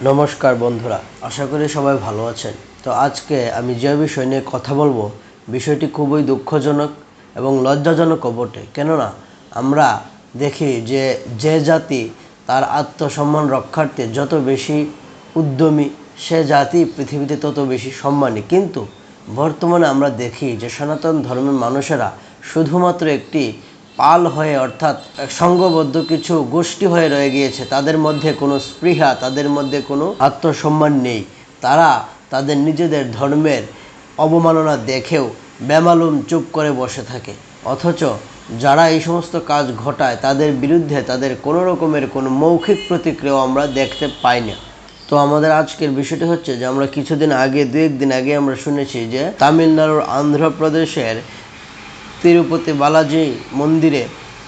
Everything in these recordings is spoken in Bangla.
নমস্কার বন্ধুরা, আশা করি সবাই ভালো আছেন। তো আজকে আমি যে বিষয় নিয়ে কথা বলবো, বিষয়টি খুবই দুঃখজনক এবং লজ্জাজনকও বটে। কেননা আমরা দেখি যে যে জাতি তার আত্মসম্মান রক্ষার্থে যত বেশি উদ্যমী, সে জাতি পৃথিবীতে তত বেশি সম্মানী। কিন্তু বর্তমানে আমরা দেখি যে সনাতন ধর্মের মানুষেরা শুধুমাত্র একটি পাল হয়ে, অর্থাৎ সংঘবদ্ধ কিছু গোষ্ঠী হয়ে রয়ে গিয়েছে। তাদের মধ্যে কোনো স্পৃহা, তাদের মধ্যে কোনো আত্মসম্মান নেই। তারা তাদের নিজেদের ধর্মের অবমাননা দেখেও বেমালুম চুপ করে বসে থাকে। অথচ যারা এই সমস্ত কাজ ঘটায় তাদের বিরুদ্ধে তাদের কোনো রকমের কোনো মৌখিক প্রতিক্রিয়াও আমরা দেখতে পাই না। তো আমাদের আজকের বিষয়টি হচ্ছে যে আমরা কিছুদিন আগে, দু একদিন আগে আমরা শুনেছি যে তামিলনাড়ুর অন্ধ্রপ্রদেশের তিরুপতি বালাজি মন্দিরে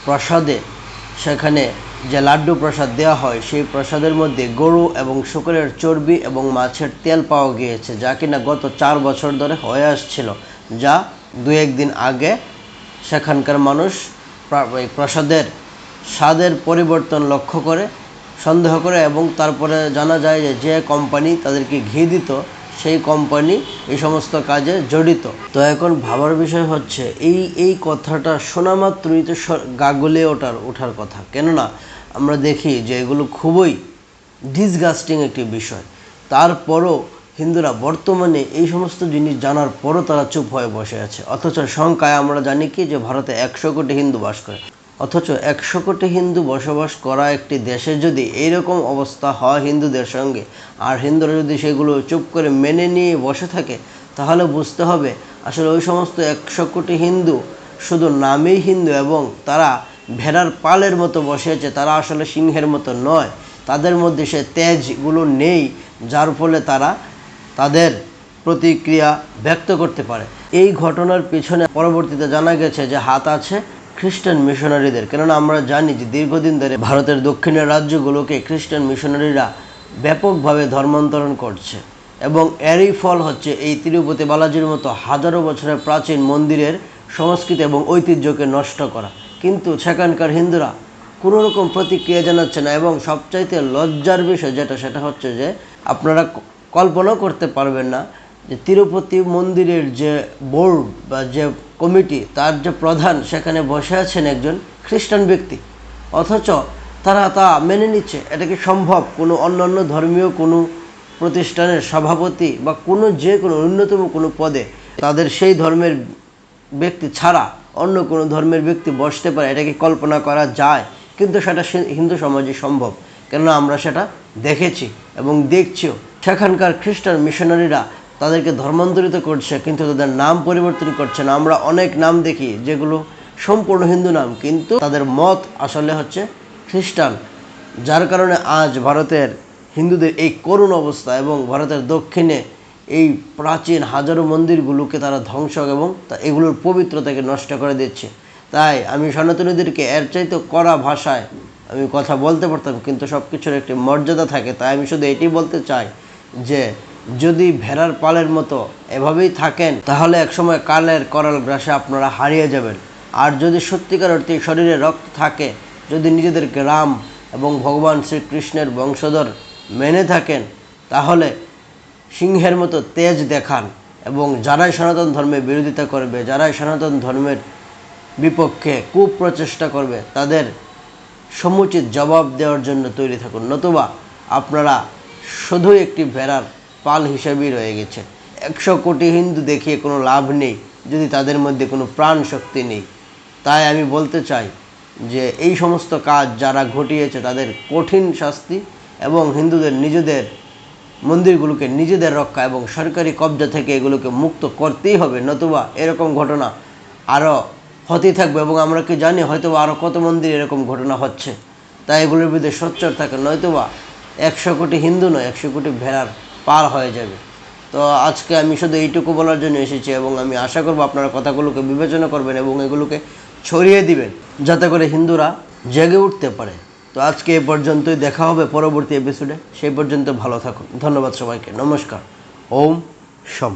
প্রসাদে, সেখানে যে লাড্ডু প্রসাদ দেওয়া হয়, সেই প্রসাদের মধ্যে গরু এবং শুকরের চর্বি এবং মাছের তেল পাওয়া গিয়েছে, যা কিনা গত 4 বছর ধরে হয়ে আসছিল। যা দু একদিন আগে সেখানকার মানুষ প্রসাদের স্বাদের পরিবর্তন লক্ষ্য করে, সন্দেহ করে, এবং তারপরে জানা যায় যে যে কোম্পানি তাদেরকে ঘি দিত সেই কোম্পানি এই সমস্ত কাজে জড়িত। তো এখন ভাবার বিষয় হচ্ছে এই কথাটা শোনা মাত্রই তো গা গলে ওঠার কথা। কেননা আমরা দেখি যে এগুলো খুবই ডিসগাস্টিং একটি বিষয়। তারপরও হিন্দুরা বর্তমানে এই সমস্ত জিনিস জানার পরও তারা চুপ হয়ে বসে আছে। অথচ সংখ্যায় আমরা জানি কি যে ভারতে 100 কোটি হিন্দু বাস করে। অথচ 100 কোটি হিন্দু বসবাস করা একটি দেশে যদি এইরকম অবস্থা হয় হিন্দুদের সঙ্গে, আর হিন্দুরা যদি সেগুলো চুপ করে মেনে নিয়ে বসে থাকে, তাহলে বুঝতে হবে আসলে ওই সমস্ত 100 কোটি হিন্দু শুধু নামেই হিন্দু, এবং তারা ভেড়ার পালের মতো বসে আছে। তারা আসলে সিংহের মতো নয়। তাদের মধ্যে সে তেজগুলো নেই, যার ফলে তারা তাদের প্রতিক্রিয়া ব্যক্ত করতে পারে। এই ঘটনার পিছনে পরবর্তীতে জানা গেছে যে হাত আছে খ্রিস্টান মিশনারিদের। কেননা আমরা জানি যে দীর্ঘদিন ধরে ভারতের দক্ষিণের রাজ্যগুলোকে খ্রিস্টান মিশনারিরা ব্যাপকভাবে ধর্মান্তরণ করছে, এবং এরই ফল হচ্ছে এই তিরুপতি বালাজির মতো হাজারো বছরের প্রাচীন মন্দিরের সংস্কৃতি এবং ঐতিহ্যকে নষ্ট করা। কিন্তু সেখানকার হিন্দুরা কোনো রকম প্রতিক্রিয়া জানাচ্ছে না। এবং সবচাইতে লজ্জার বিষয় সেটা হচ্ছে যে আপনারা কল্পনাও করতে পারবেন না যে তিরুপতি মন্দিরের যে বোর্ড বা যে কমিটি, তার যে প্রধান, সেখানে বসে আছেন একজন খ্রিস্টান ব্যক্তি। অথচ তারা তা মেনে নিচ্ছে। এটা কি সম্ভব? কোনো অন্যান্য ধর্মীয় কোনো প্রতিষ্ঠানের সভাপতি বা কোনো ন্যূনতম কোনো পদে তাদের সেই ধর্মের ব্যক্তি ছাড়া অন্য কোনো ধর্মের ব্যক্তি বসতে পারে? এটা কি কল্পনা করা যায়? কিন্তু সেটা হিন্দু সমাজে সম্ভব। কেননা আমরা সেটা দেখেছি এবং দেখছিও। সেখানকার খ্রিস্টান মিশনারিরা তাদেরকে ধর্মান্তরিত করছে, কিন্তু তাদের নাম পরিবর্তন করছে না। আমরা অনেক নাম দেখি যেগুলো সম্পূর্ণ হিন্দু নাম, কিন্তু তাদের মত আসলে হচ্ছে খ্রিস্টান। যার কারণে আজ ভারতের হিন্দুদের এই করুণ অবস্থা, এবং ভারতের দক্ষিণে এই প্রাচীন হাজারো মন্দিরগুলোকে তারা ধ্বংস এবং এগুলোর পবিত্রতাকে নষ্ট করে দিচ্ছে। তাই আমি সনাতনীদেরকে এর চাইতে কড়া ভাষায় আমি কথা বলতে পারতাম, কিন্তু সব কিছুর একটি মর্যাদা থাকে। তাই আমি শুধু এটি বলতে চাই যে যদি ভেড়ার পালের মতো এভাবেই থাকেন, তাহলে একসময় কালের করাল গ্রাসে আপনারা হারিয়ে যাবেন। আর যদি সত্যিকার অর্থে শরীরে রক্ত থাকে, যদি নিজেদেরকে রাম এবং ভগবান শ্রীকৃষ্ণের বংশধর মেনে থাকেন, তাহলে সিংহের মতো তেজ দেখান, এবং যারাই সনাতন ধর্মের বিরোধিতা করবে, যারাই সনাতন ধর্মের বিপক্ষে কুপ্রচেষ্টা করবে, তাদের সমুচিত জবাব দেওয়ার জন্য তৈরি থাকুন। নতুবা আপনারা শুধুই একটি ভেড়ার পাল হিসেবেই রয়ে গেছে। 100 কোটি হিন্দু দেখিয়ে কোনো লাভ নেই যদি তাদের মধ্যে কোনো প্রাণ শক্তি নেই। তাই আমি বলতে চাই যে এই সমস্ত কাজ যারা ঘটিয়েছে তাদের কঠিন শাস্তি, এবং হিন্দুদের নিজেদের মন্দিরগুলোকে নিজেদের রক্ষা এবং সরকারি কবজা থেকে এগুলোকে মুক্ত করতেই হবে। নতুবা এরকম ঘটনা আরও হতেই থাকবে, এবং আমরা কি জানি হয়তো আরও কত মন্দির এরকম ঘটনা হচ্ছে। তাই এগুলোর বিরুদ্ধে সোচ্চার থাকে, নয়তোবা 100 কোটি হিন্দু নয়, 100 কোটি ভেড়ার পার হয়ে যাবে। তো আজকে আমি শুধু এইটুকু বলার জন্য এসেছি, এবং আমি আশা করব আপনারা কথাগুলোকে বিবেচনা করবেন এবং এগুলোকে ছড়িয়ে দিবেন, যাতে করে হিন্দুরা জেগে উঠতে পারে। তো আজকে এ পর্যন্তই, দেখা হবে পরবর্তী এপিসোডে। সেই পর্যন্ত ভালো থাকুন। ধন্যবাদ সবাইকে। নমস্কার। ওম শম।